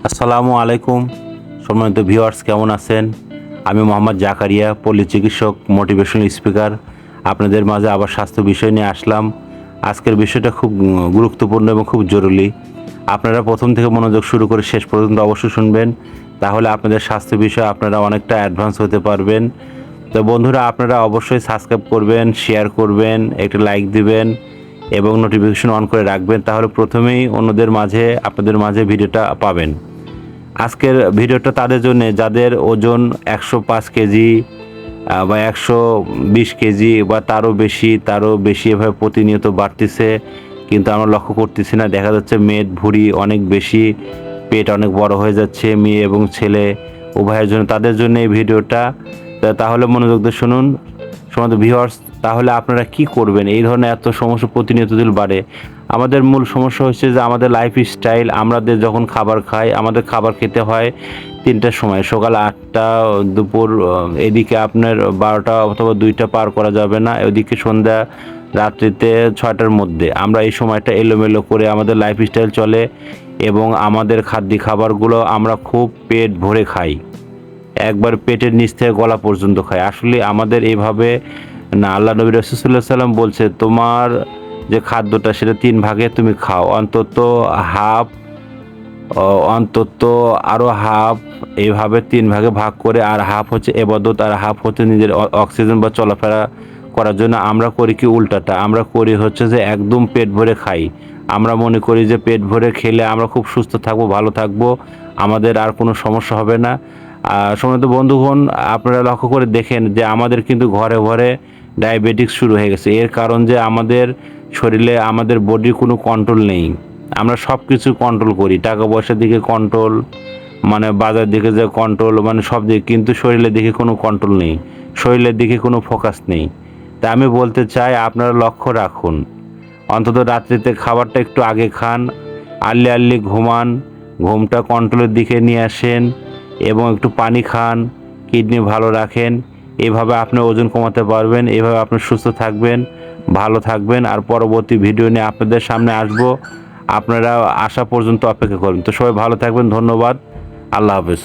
আসসালামু আলাইকুম সম্মানিত ভিউয়ার্স, কেমন আছেন? আমি মোহাম্মদ জাকারিয়া, পল্লী চিকিৎসক, মোটিভেশনাল স্পিকার। আপনাদের মাঝে আবার স্বাস্থ্য বিষয় নিয়ে আসলাম। আজকের বিষয়টা খুব গুরুত্বপূর্ণ এবং খুব জরুরি। আপনারা প্রথম থেকে মনোযোগ শুরু করে শেষ পর্যন্ত অবশ্যই শুনবেন, তাহলে আপনাদের স্বাস্থ্য বিষয়ে আপনারা অনেকটা অ্যাডভান্স হতে পারবেন। তো বন্ধুরা, আপনারা অবশ্যই সাবস্ক্রাইব করবেন, শেয়ার করবেন, একটা লাইক দিবেন এবং নোটিফিকেশন অন করে রাখবেন, তাহলে প্রথমেই অন্যদের মাঝে আপনাদের মাঝে ভিডিওটা পাবেন। আজকের ভিডিওটা তাদের জন্য যাদের ওজন 105 কেজি বা 120 কেজি বা তারও বেশি এভাবে প্রতিনিয়ত বাড়তেছে, কিন্তু আমরা লক্ষ্য করতেছি না। দেখা যাচ্ছে মেদ ভুঁড়ি অনেক বেশি, পেট অনেক বড় হয়ে যাচ্ছে, মেয়ে এবং ছেলে উভয়ের জন্য, তাদের জন্য এই ভিডিওটা। তাহলে মনোযোগ দিয়ে শুনুন সমস্ত ভিউয়ার্স। তাহলে আপনারা কি করবেন এই ধরনের এত সমস্যা প্রতিনিয়ত যদি বাড়ে? আমাদের মূল সমস্যা হচ্ছে যে আমাদের লাইফস্টাইল। আমাদের যখন খাবার খাই, আমাদের খাবার খেতে হয় 3টার সময়, সকাল 8টা, দুপুর এদিকে আপনার 12টা অথবা 2টা পার করা যাবে না, ওদিকে সন্ধ্যা রাত্রিতে 6টার মধ্যে। আমরা এই সময়টা এলোমেলো করে আমাদের লাইফস্টাইল চলে এবং আমাদের খাবারগুলো আমরা খুব পেট ভরে খাই, একবার পেটের নিচ থেকে গলা পর্যন্ত খাই। আসলে আমাদের এইভাবে না, আল্লাহ নবী রাসূলুল্লাহ সাল্লাম বলছে, তোমার যে খাদ্যটা সেটা 3 ভাগে তুমি খাও, হাফ, অন্তত আরও হাফ, এইভাবে 3 ভাগে ভাগ করে। আর হাফ হচ্ছে এবাদত, আর হাফ হচ্ছে নিজের অক্সিজেন বা চলাফেরা করার জন্য। আমরা করি কি উল্টাটা, আমরা করি হচ্ছে যে একদম পেট ভরে খাই। আমরা মনে করি যে পেট ভরে খেলে আমরা খুব সুস্থ থাকবো, ভালো থাকবো, আমাদের আর কোনো সমস্যা হবে না। সম্মানিত বন্ধুগণ, আপনারা লক্ষ্য করে দেখেন যে আমাদের কিন্তু ঘরে ঘরে ডায়াবেটিস শুরু হয়ে গেছে। এর কারণ যে আমাদের শরীরে, আমাদের বডির কোনো কন্ট্রোল নেই। আমরা সব কিছু কন্ট্রোল করি, টাকা পয়সার দিকে কন্ট্রোল, মানে বাজার দিকে যে কন্ট্রোল, মানে সব দিকে, কিন্তু শরীরের দিকে কোনো কন্ট্রোল নেই, শরীরের দিকে কোনো ফোকাস নেই। তাই আমি বলতে চাই, আপনারা লক্ষ্য রাখুন, অন্তত রাত্রিতে খাবারটা একটু আগে খান, আর্লি ঘুমান, ঘুমটা কন্ট্রোলের দিকে নিয়ে আসেন এবং একটু পানি খান, কিডনি ভালো রাখেন। এভাবে আপনি ওজন কমাতে পারবেন, এভাবে আপনি সুস্থ থাকবেন, ভালো থাকবেন। আর পরবর্তী ভিডিও নিয়ে আপনাদের সামনে আসব, আপনারা আসা পর্যন্ত অপেক্ষা করবেন। তো সবাই ভালো থাকবেন, ধন্যবাদ, আল্লাহ হাফেজ।